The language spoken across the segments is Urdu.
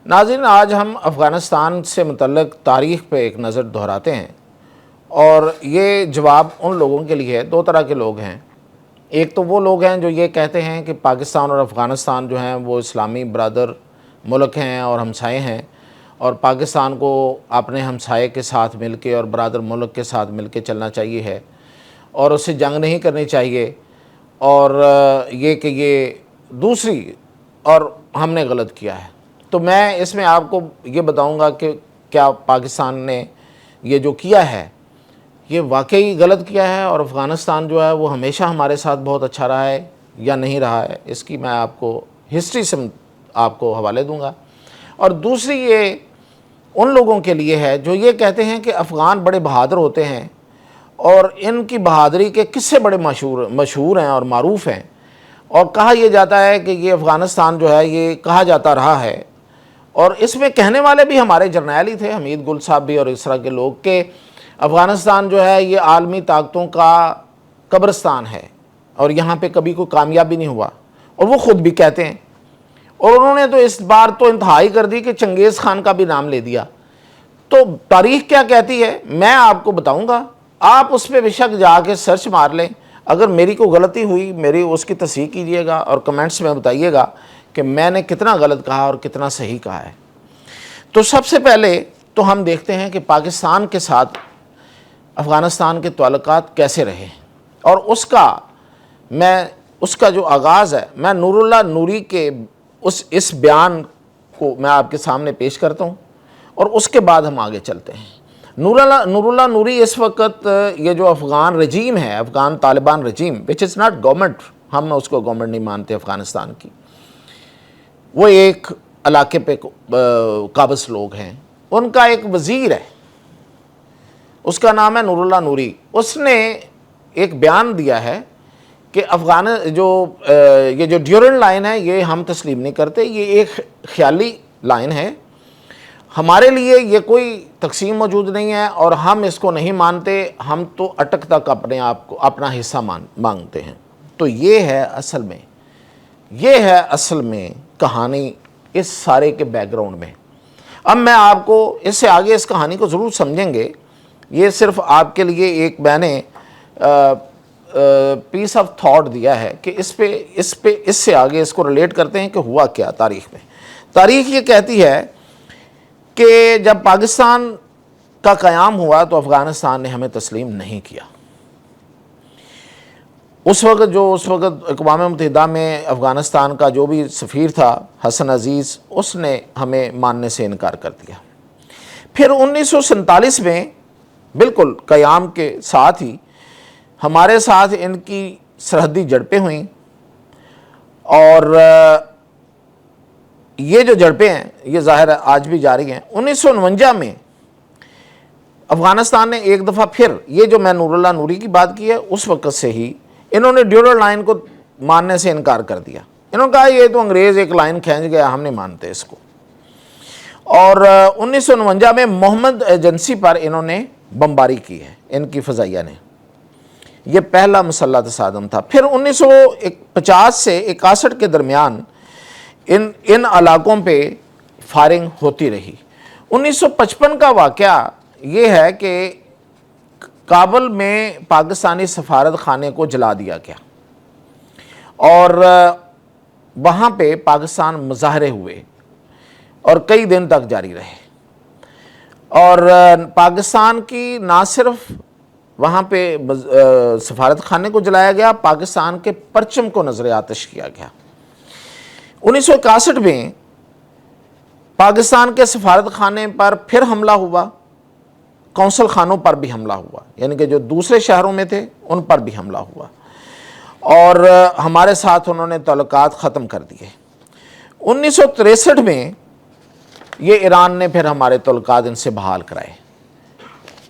ناظرین، آج ہم افغانستان سے متعلق تاریخ پہ ایک نظر دہراتے ہیں، اور یہ جواب ان لوگوں کے لیے ہے۔ دو طرح کے لوگ ہیں۔ ایک تو وہ لوگ ہیں جو یہ کہتے ہیں کہ پاکستان اور افغانستان جو ہیں وہ اسلامی برادر ملک ہیں اور ہمسائے ہیں، اور پاکستان کو اپنے ہمسائے کے ساتھ مل کے اور برادر ملک کے ساتھ مل کے چلنا چاہیے ہے، اور اس سے جنگ نہیں کرنی چاہیے، اور یہ کہ یہ دوسری اور ہم نے غلط کیا ہے۔ تو میں اس میں آپ کو یہ بتاؤں گا کہ کیا پاکستان نے یہ جو کیا ہے یہ واقعی غلط کیا ہے، اور افغانستان جو ہے وہ ہمیشہ ہمارے ساتھ بہت اچھا رہا ہے یا نہیں رہا ہے۔ اس کی میں آپ کو ہسٹری سے آپ کو حوالے دوں گا۔ اور دوسری یہ ان لوگوں کے لیے ہے جو یہ کہتے ہیں کہ افغان بڑے بہادر ہوتے ہیں، اور ان کی بہادری کے قصے بڑے مشہور ہیں اور معروف ہیں، اور کہا یہ جاتا ہے کہ یہ افغانستان جو ہے یہ کہا جاتا رہا ہے، اور اس میں کہنے والے بھی ہمارے جرنیل ہی تھے، حمید گل صاحب بھی اور اس طرح کے لوگ، کہ افغانستان جو ہے یہ عالمی طاقتوں کا قبرستان ہے اور یہاں پہ کبھی کوئی کامیابی نہیں ہوا، اور وہ خود بھی کہتے ہیں۔ اور انہوں نے تو اس بار تو انتہائی کر دی کہ چنگیز خان کا بھی نام لے دیا۔ تو تاریخ کیا کہتی ہے میں آپ کو بتاؤں گا، آپ اس پہ بے شک جا کے سرچ مار لیں۔ اگر میری کوئی غلطی ہوئی میری اس کی تصحیح کیجئے گا اور کمنٹس میں بتائیے گا کہ میں نے کتنا غلط کہا اور کتنا صحیح کہا ہے۔ تو سب سے پہلے تو ہم دیکھتے ہیں کہ پاکستان کے ساتھ افغانستان کے تعلقات کیسے رہے، اور اس کا جو آغاز ہے میں نور اللہ نوری کے اس بیان کو میں آپ کے سامنے پیش کرتا ہوں، اور اس کے بعد ہم آگے چلتے ہیں۔ نور اللہ نوری اس وقت یہ جو افغان رجیم ہے، افغان طالبان رجیم which is not گورنمنٹ، ہم اس کو گورنمنٹ نہیں مانتے افغانستان کی، وہ ایک علاقے پہ قابض لوگ ہیں، ان کا ایک وزیر ہے، اس کا نام ہے نور اللہ نوری۔ اس نے ایک بیان دیا ہے کہ یہ جو ڈیورنڈ لائن ہے یہ ہم تسلیم نہیں کرتے، یہ ایک خیالی لائن ہے، ہمارے لیے یہ کوئی تقسیم موجود نہیں ہے اور ہم اس کو نہیں مانتے، ہم تو اٹک تک اپنے آپ کو اپنا حصہ مانگتے ہیں۔ تو یہ ہے اصل میں کہانی اس سارے کے بیک گراؤنڈ میں۔ اب میں آپ کو اس سے آگے اس کہانی کو ضرور سمجھیں گے، یہ صرف آپ کے لیے ایک میں نے پیس آف تھاٹ دیا ہے کہ اس سے آگے اس کو ریلیٹ کرتے ہیں کہ ہوا کیا تاریخ میں۔ تاریخ یہ کہتی ہے کہ جب پاکستان کا قیام ہوا تو افغانستان نے ہمیں تسلیم نہیں کیا۔ اس وقت اقوام متحدہ میں افغانستان کا جو بھی سفیر تھا حسن عزیز، اس نے ہمیں ماننے سے انکار کر دیا۔ پھر 1947 میں بالکل قیام کے ساتھ ہی ہمارے ساتھ ان کی سرحدی جھڑپیں ہوئیں، اور یہ جو جھڑپیں ہیں یہ ظاہر ہے آج بھی جاری ہیں۔ 1949 میں افغانستان نے ایک دفعہ پھر یہ جو میں نور اللہ نوری کی بات کی ہے اس وقت سے ہی انہوں نے ڈیورنڈ لائن کو ماننے سے انکار کر دیا۔ انہوں نے کہا یہ تو انگریز ایک لائن کھینچ گیا، ہم نہیں مانتے اس کو۔ اور 1949 میں محمد ایجنسی پر انہوں نے بمباری کی ہے، ان کی فضائیہ نے، یہ پہلا مسلح تصادم تھا۔ پھر 1950 سے 61 کے درمیان ان علاقوں پہ فائرنگ ہوتی رہی۔ 1955 کا واقعہ یہ ہے کہ کابل میں پاکستانی سفارت خانے کو جلا دیا گیا، اور وہاں پہ پاکستان مظاہرے ہوئے اور کئی دن تک جاری رہے، اور پاکستان کی نہ صرف وہاں پہ سفارت خانے کو جلایا گیا، پاکستان کے پرچم کو نظر آتش کیا گیا۔ 1961 میں پاکستان کے سفارت خانے پر پھر حملہ ہوا، کونسل خانوں پر بھی حملہ ہوا، یعنی کہ جو دوسرے شہروں میں تھے ان پر بھی حملہ ہوا، اور ہمارے ساتھ انہوں نے تعلقات ختم کر دیے۔ 1963 میں یہ ایران نے پھر ہمارے تعلقات ان سے بحال کرائے۔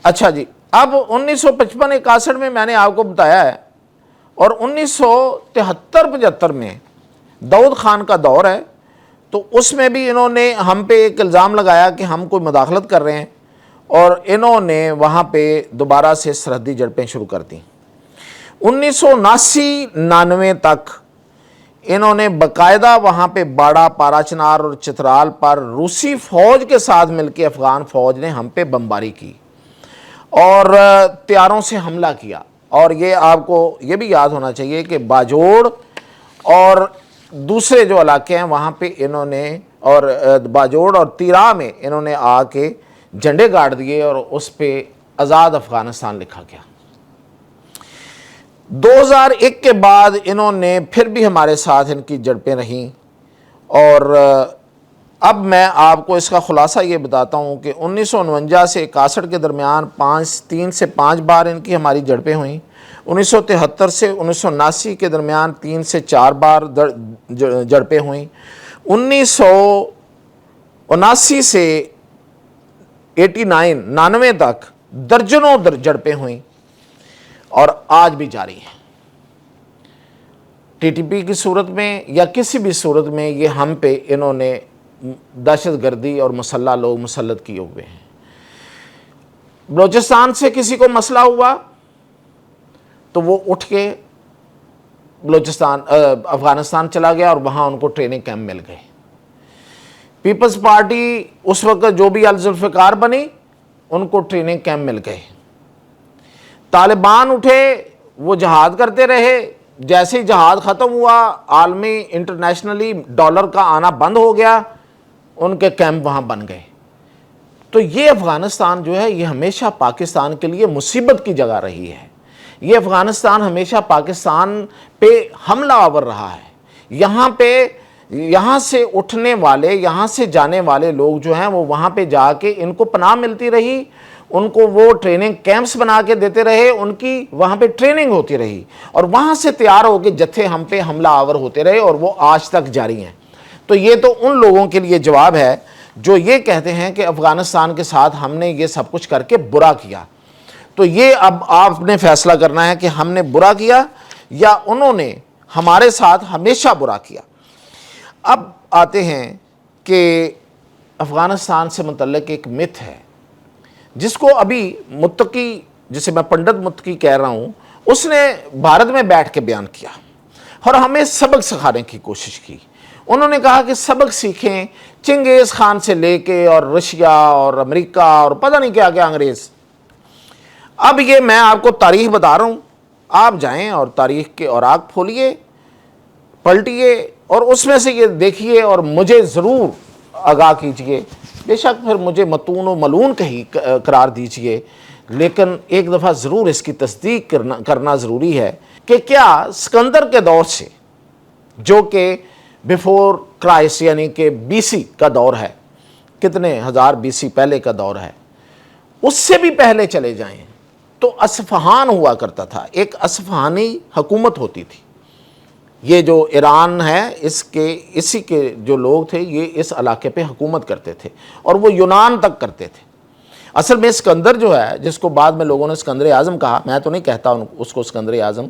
اچھا جی، اب 1955-61 میں نے آپ کو بتایا ہے، اور 1973-75 میں داؤد خان کا دور ہے، تو اس میں بھی انہوں نے ہم پہ ایک الزام لگایا کہ ہم کوئی مداخلت کر رہے ہیں، اور انہوں نے وہاں پہ دوبارہ سے سرحدی جھڑپیں شروع کر دیں۔ 1979-99 تک انہوں نے باقاعدہ وہاں پہ باڑہ، پارا چنار اور چترال پر روسی فوج کے ساتھ مل کے افغان فوج نے ہم پہ بمباری کی اور طیاروں سے حملہ کیا. اور یہ آپ کو یہ بھی یاد ہونا چاہیے کہ باجوڑ اور دوسرے جو علاقے ہیں وہاں پہ انہوں نے، اور باجوڑ اور تیرا میں انہوں نے آ کے جھنڈے گاڑ دیے اور اس پہ آزاد افغانستان لکھا گیا. 2001 کے بعد انہوں نے پھر بھی ہمارے ساتھ ان کی جھڑپیں رہیں، اور اب میں آپ کو اس کا خلاصہ یہ بتاتا ہوں کہ 1949 سے 61 کے درمیان 3 سے 5 بار ان کی ہماری جھڑپیں ہوئیں. 1973 سے 1979 کے درمیان 3 سے 4 بار جھڑپیں ہوئیں. 1979 سے 99 تک درجنوں جھڑپیں ہوئیں اور آج بھی جاری ہیں. ٹی ٹی پی کی صورت میں یا کسی بھی صورت میں یہ ہم پہ انہوں نے دہشت گردی اور مسلح لوگ مسلط کیے ہوئے ہیں. بلوچستان سے کسی کو مسئلہ ہوا تو وہ اٹھ کے افغانستان چلا گیا اور وہاں ان کو ٹریننگ کیمپ مل گئے. پیپلز پارٹی اس وقت جو بھی الذوالفقار بنی ان کو ٹریننگ کیمپ مل گئے. طالبان اٹھے، وہ جہاد کرتے رہے، جیسے ہی جہاد ختم ہوا عالمی انٹرنیشنلی ڈالر کا آنا بند ہو گیا، ان کے کیمپ وہاں بن گئے. تو یہ افغانستان جو ہے یہ ہمیشہ پاکستان کے لیے مصیبت کی جگہ رہی ہے. یہ افغانستان ہمیشہ پاکستان پہ حملہ آور رہا ہے. یہاں سے اٹھنے والے، یہاں سے جانے والے لوگ جو ہیں وہ وہاں پہ جا کے ان کو پناہ ملتی رہی، ان کو وہ ٹریننگ کیمپس بنا کے دیتے رہے، ان کی وہاں پہ ٹریننگ ہوتی رہی اور وہاں سے تیار ہو کے جتھے ہم پہ حملہ آور ہوتے رہے اور وہ آج تک جاری ہیں. تو یہ تو ان لوگوں کے لیے جواب ہے جو یہ کہتے ہیں کہ افغانستان کے ساتھ ہم نے یہ سب کچھ کر کے برا کیا. تو یہ اب آپ نے فیصلہ کرنا ہے کہ ہم نے برا کیا یا انہوں نے ہمارے ساتھ ہمیشہ برا کیا. اب آتے ہیں کہ افغانستان سے متعلق ایک مت ہے جس کو ابھی متقی، جسے میں پنڈت متقی کہہ رہا ہوں، اس نے بھارت میں بیٹھ کے بیان کیا اور ہمیں سبق سکھانے کی کوشش کی. انہوں نے کہا کہ سبق سیکھیں چنگیز خان سے لے کے اور رشیا اور امریکہ اور پتہ نہیں کیا کیا انگریز. اب یہ میں آپ کو تاریخ بتا رہا ہوں، آپ جائیں اور تاریخ کے اوراق کھولیے، پلٹیے اور اس میں سے یہ دیکھیے اور مجھے ضرور آگاہ کیجئے. بے شک پھر مجھے متون و ملون کہیں قرار دیجئے، لیکن ایک دفعہ ضرور اس کی تصدیق کرنا ضروری ہے کہ کیا سکندر کے دور سے، جو کہ بیفور کرائسٹ یعنی کہ بی سی کا دور ہے، کتنے ہزار بی سی پہلے کا دور ہے، اس سے بھی پہلے چلے جائیں تو اصفہان ہوا کرتا تھا. ایک اصفہانی حکومت ہوتی تھی. یہ جو ایران ہے اسی کے جو لوگ تھے یہ اس علاقے پہ حکومت کرتے تھے اور وہ یونان تک کرتے تھے. اصل میں اسکندر جو ہے، جس کو بعد میں لوگوں نے اسکندر اعظم کہا، میں تو نہیں کہتا اس کو اسکندر اعظم،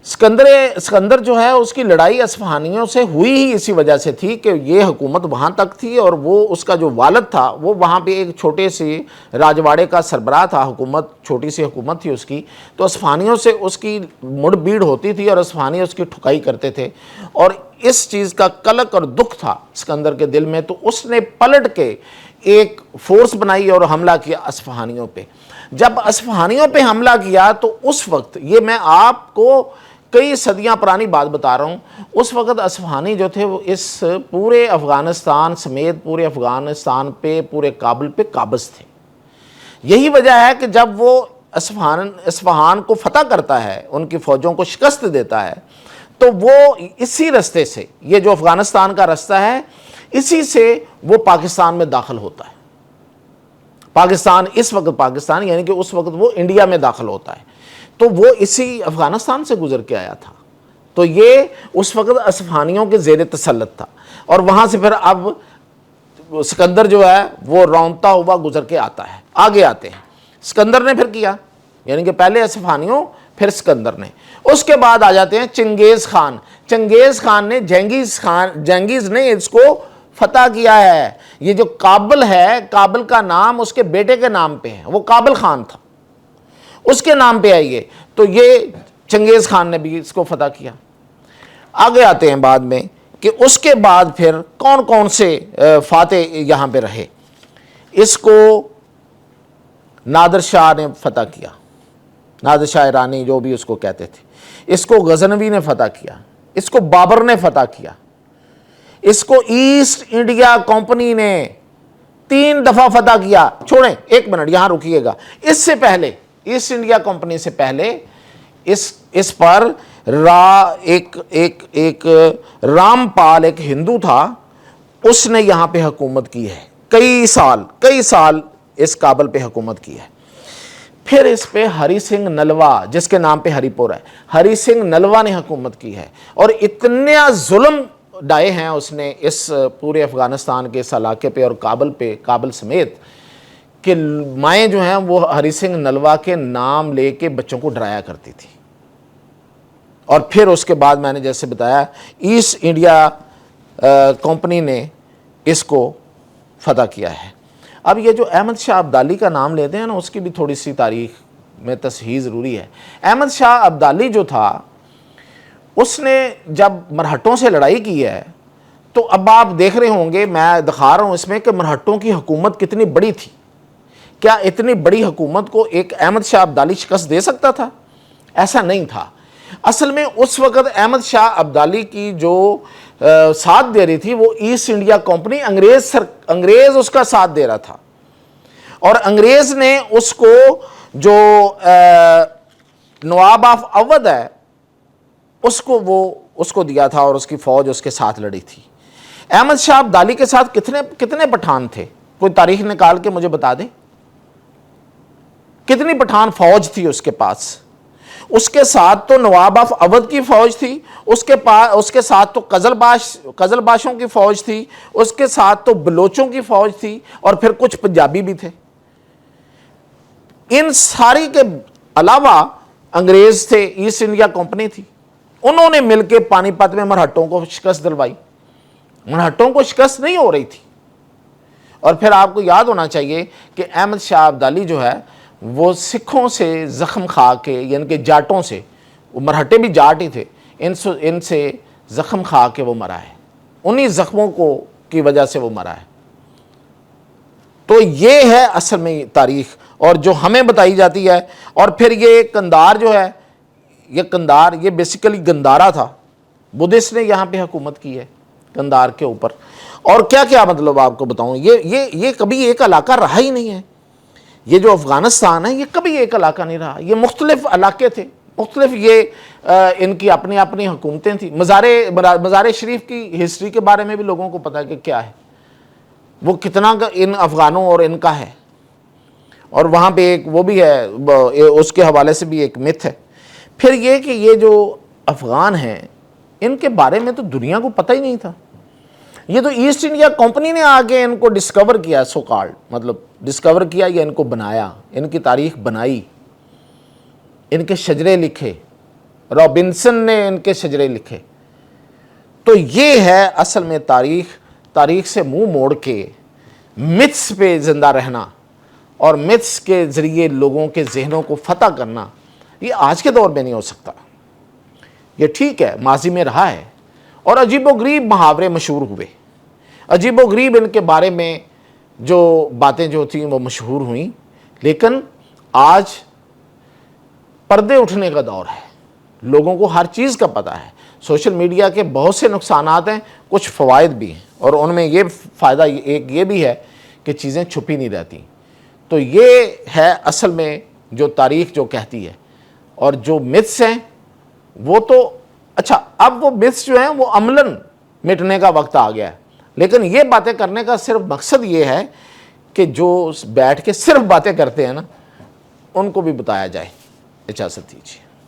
اسکندر جو ہے اس کی لڑائی اصفہانیوں سے ہوئی ہی اسی وجہ سے تھی کہ یہ حکومت وہاں تک تھی اور وہ اس کا جو والد تھا وہ وہاں پہ ایک چھوٹے سی راجواڑے کا سربراہ تھا. حکومت چھوٹی سی حکومت تھی اس کی، تو اصفہانیوں سے اس کی مڑ بھیڑ ہوتی تھی اور اصفہانی اس کی ٹھکائی کرتے تھے اور اس چیز کا قلق اور دکھ تھا اسکندر کے دل میں. تو اس نے پلٹ کے ایک فورس بنائی اور حملہ کیا اصفہانیوں پہ. جب اصفہانیوں پہ حملہ کیا تو اس وقت، یہ میں آپ کو کئی صدیاں پرانی بات بتا رہا ہوں، اس وقت اصفہانی جو تھے وہ اس پورے افغانستان سمیت پورے افغانستان پہ، پورے کابل پہ قابض تھے. یہی وجہ ہے کہ جب وہ اصفہان کو فتح کرتا ہے، ان کی فوجوں کو شکست دیتا ہے، تو وہ اسی رستے سے، یہ جو افغانستان کا رستہ ہے، اسی سے وہ پاکستان میں داخل ہوتا ہے. پاکستان اس وقت پاکستان یعنی کہ اس وقت وہ انڈیا میں داخل ہوتا ہے، تو وہ اسی افغانستان سے گزر کے آیا تھا. تو یہ اس وقت اصفہانیوں کے زیر تسلط تھا اور وہاں سے پھر اب سکندر جو ہے وہ رونتا ہوا گزر کے آتا ہے. آگے آتے ہیں، سکندر نے پھر کیا، یعنی کہ پہلے اصفہانیوں پھر سکندر نے. اس کے بعد آ جاتے ہیں چنگیز خان. چنگیز خان نے جنگیز نے اس کو فتح کیا ہے. یہ جو کابل ہے، کابل کا نام اس کے بیٹے کے نام پہ ہے، وہ کابل خان تھا، اس کے نام پہ آئیے. تو یہ چنگیز خان نے بھی اس کو فتح کیا. آگے آتے ہیں بعد میں کہ اس کے بعد پھر کون کون سے فاتح یہاں پہ رہے. اس کو نادر شاہ نے فتح کیا، نادر شاہ ایرانی جو بھی اس کو کہتے تھے. اس کو غزنوی نے فتح کیا، اس کو بابر نے فتح کیا، اس کو ایسٹ انڈیا کمپنی نے 3 دفعہ فتح کیا. چھوڑیں 1 منٹ یہاں رکیے گا. اس سے پہلے ایسٹ انڈیا کمپنی سے پہلے اس پر ایک رام پال ایک ہندو تھا، اس نے یہاں پہ حکومت کی ہے. کئی سال اس کابل پہ حکومت کی ہے. پھر اس پہ ہری سنگھ نلوا، جس کے نام پہ ہری پور ہے، ہری سنگھ نلوا نے حکومت کی ہے. اور اتنا ظلم ڈائے ہیں اس نے اس پورے افغانستان کے اس علاقے پہ اور کابل سمیت، کہ مائیں جو ہیں وہ ہری سنگھ نلوا کے نام لے کے بچوں کو ڈرایا کرتی تھی. اور پھر اس کے بعد میں نے جیسے بتایا ایسٹ انڈیا کمپنی نے اس کو فتح کیا ہے. اب یہ جو احمد شاہ ابدالی کا نام لیتے ہیں نا، اس کی بھی تھوڑی سی تاریخ میں تصحیح ضروری ہے. احمد شاہ ابدالی جو تھا، اس نے جب مرہٹوں سے لڑائی کی ہے، تو اب آپ دیکھ رہے ہوں گے، میں دکھا رہا ہوں اس میں کہ مرہٹوں کی حکومت کتنی بڑی تھی. کیا اتنی بڑی حکومت کو ایک احمد شاہ ابدالی شکست دے سکتا تھا؟ ایسا نہیں تھا. اصل میں اس وقت احمد شاہ ابدالی کی جو ساتھ دے رہی تھی وہ ایسٹ انڈیا کمپنی، انگریز اس کا ساتھ دے رہا تھا. اور انگریز نے اس کو جو نواب آف اودھ ہے اس کو دیا تھا، اور اس کی فوج اس کے ساتھ لڑی تھی. احمد شاہ ابدالی کے ساتھ کتنے پٹھان تھے؟ کوئی تاریخ نکال کے مجھے بتا دیں. کتنی پٹھان فوج تھی اس کے پاس؟ اس کے ساتھ تو نواب آف اودھ کی فوج تھی، اس کے ساتھ تو قزل باشوں کی فوج تھی، اس کے ساتھ تو بلوچوں کی فوج تھی، اور پھر کچھ پنجابی بھی تھے. ان ساری کے علاوہ انگریز تھے، ایسٹ انڈیا کمپنی تھی. انہوں نے مل کے پانی پت میں مرہٹوں کو شکست دلوائی. مرہٹوں کو شکست نہیں ہو رہی تھی. اور پھر آپ کو یاد ہونا چاہیے کہ احمد شاہ ابدالی جو ہے وہ سکھوں سے زخم کھا کے، یعنی کہ جاٹوں سے، وہ مرہٹے بھی جاٹ ہی تھے، ان سے زخم کھا کے وہ مرا ہے. انہی زخموں کی وجہ سے وہ مرا ہے. تو یہ ہے اصل میں تاریخ، اور جو ہمیں بتائی جاتی ہے. اور پھر یہ قندھار جو ہے، یہ بیسیکلی گندارا تھا. بدھسٹ نے یہاں پہ حکومت کی ہے قندھار کے اوپر. اور کیا مطلب آپ کو بتاؤں، یہ کبھی ایک علاقہ رہا ہی نہیں ہے. یہ جو افغانستان ہے یہ کبھی ایک علاقہ نہیں رہا، یہ مختلف علاقے تھے، مختلف ان کی اپنی حکومتیں تھیں. مزار شریف کی ہسٹری کے بارے میں بھی لوگوں کو پتا ہے کہ کیا ہے، وہ کتنا ان افغانوں اور ان کا ہے. اور وہاں پہ ایک وہ بھی ہے، اس کے حوالے سے بھی ایک متھ ہے. پھر یہ کہ یہ جو افغان ہیں ان کے بارے میں تو دنیا کو پتہ ہی نہیں تھا. یہ تو ایسٹ انڈیا کمپنی نے آگے ان کو ڈسکور کیا، سو کالڈ مطلب ڈسکور کیا یا ان کو بنایا، ان کی تاریخ بنائی، ان کے شجرے لکھے، رابنسن نے ان کے شجرے لکھے. تو یہ ہے اصل میں تاریخ سے منہ موڑ کے متس پہ زندہ رہنا اور متس کے ذریعے لوگوں کے ذہنوں کو فتح کرنا. یہ آج کے دور میں نہیں ہو سکتا. یہ ٹھیک ہے ماضی میں رہا ہے، اور عجیب و غریب محاورے مشہور ہوئے، عجیب و غریب ان کے بارے میں جو باتیں جو تھیں وہ مشہور ہوئیں. لیکن آج پردے اٹھنے کا دور ہے، لوگوں کو ہر چیز کا پتہ ہے. سوشل میڈیا کے بہت سے نقصانات ہیں، کچھ فوائد بھی ہیں، اور ان میں یہ فائدہ ایک یہ بھی ہے کہ چیزیں چھپی نہیں رہتی. تو یہ ہے اصل میں جو تاریخ جو کہتی ہے. اور جو متس ہیں وہ تو اچھا، اب وہ متس جو ہیں وہ عملاً مٹنے کا وقت آ گیا ہے. لیکن یہ باتیں کرنے کا صرف مقصد یہ ہے کہ جو بیٹھ کے صرف باتیں کرتے ہیں نا ان کو بھی بتایا جائے. اجازت دیجیے.